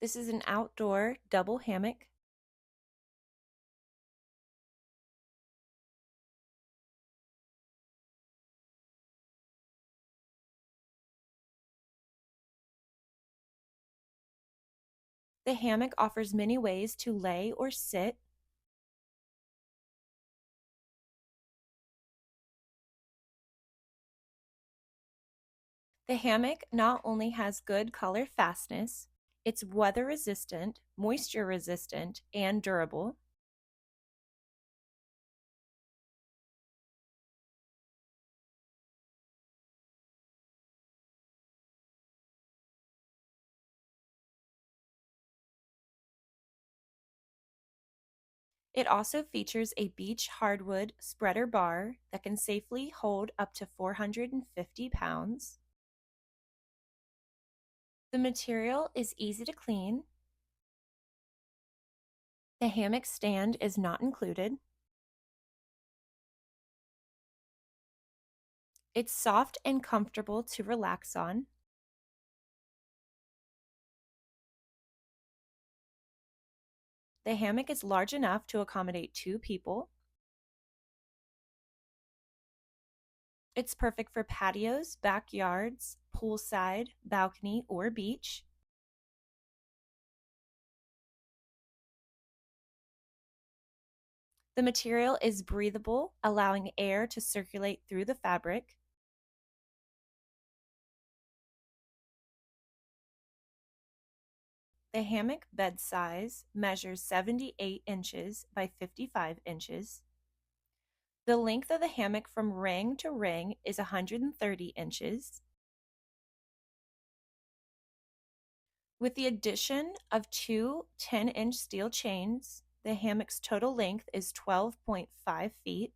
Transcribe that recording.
This is an outdoor double hammock. The hammock offers many ways to lay or sit. The hammock not only has good color fastness, it's weather resistant, moisture resistant, and durable. It also features a beech hardwood spreader bar that can safely hold up to 450 pounds. The material is easy to clean. The hammock stand is not included. It's soft and comfortable to relax on. The hammock is large enough to accommodate 2 people. It's perfect for patios, backyards, poolside, balcony, or beach. The material is breathable, allowing air to circulate through the fabric. The hammock bed size measures 78 inches by 55 inches. The length of the hammock from ring to ring is 130 inches. With the addition of two 10-inch steel chains, the hammock's total length is 12.5 feet.